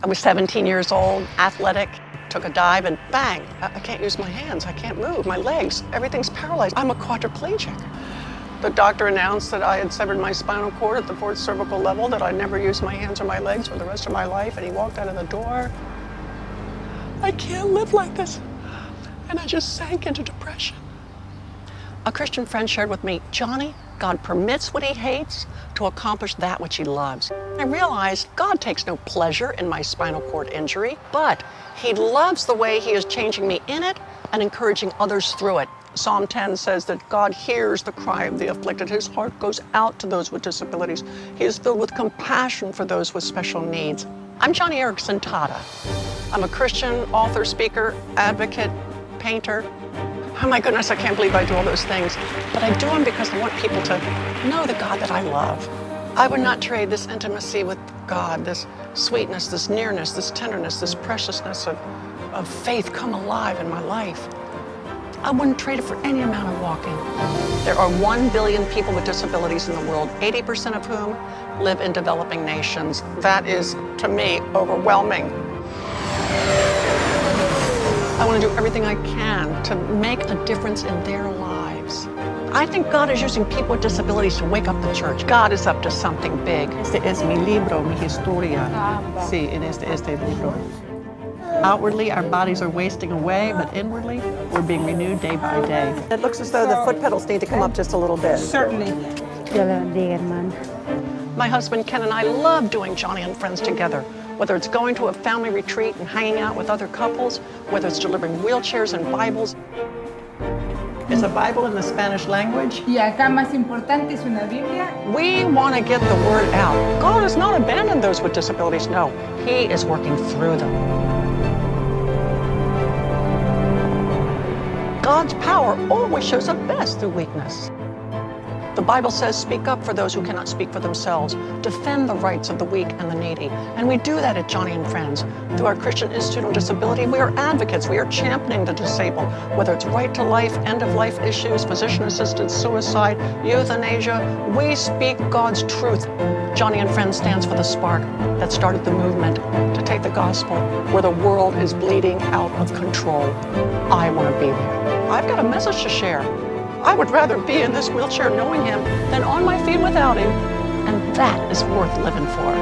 was 17 years old, athletic, took a dive and bang, I can't use my hands, I can't move, my legs, everything's paralyzed. I'm a quadriplegic. The doctor announced that I had severed my spinal cord at the 4th cervical level, that I'd never use my hands or my legs for the rest of my life, and he walked out of the door. I can't live like this. And I just sank into depression. A Christian friend shared with me, Joni, God permits what he hates to accomplish that which he loves. I realized God takes no pleasure in my spinal cord injury, but he loves the way he is changing me in it and encouraging others through it. Psalm 10 says that God hears the cry of the afflicted. His heart goes out to those with disabilities. He is filled with compassion for those with special needs. I'm Joni Eareckson Tada. I'm a Christian, author, speaker, advocate, painter. Oh my goodness, I can't believe I do all those things. But I do them because I want people to know the God that I love. I would not trade this intimacy with God, this sweetness, this nearness, this tenderness, this preciousness of faith come alive in my life. I wouldn't trade it for any amount of walking. There are 1 billion people with disabilities in the world, 80% of whom live in developing nations. That is, to me, overwhelming. I want to do everything I can to make a difference in their lives. I think God is using people with disabilities to wake up the church. God is up to something big. Este es mi libro, mi historia. Sí, en este libro. Outwardly, our bodies are wasting away, but inwardly, we're being renewed day by day. It looks as though the foot pedals need to come up just a little bit. Certainly. My husband Ken and I love doing Joni and Friends together, whether it's going to a family retreat and hanging out with other couples, whether it's delivering wheelchairs and Bibles. Is a Bible in the Spanish language? Y acá más importante es una Biblia. We want to get the word out. God has not abandoned those with disabilities. No, he is working through them. God's power always shows up best through weakness. The Bible says, speak up for those who cannot speak for themselves. Defend the rights of the weak and the needy. And we do that at Joni and Friends. Through our Christian Institute on Disability, we are advocates. We are championing the disabled, whether it's right to life, end-of-life issues, physician-assisted suicide, euthanasia. We speak God's truth. Joni and Friends stands for the spark that started the movement to take the gospel where the world is bleeding out of control. I want to be there. I've got a message to share. I would rather be in this wheelchair knowing him than on my feet without him, and that is worth living for.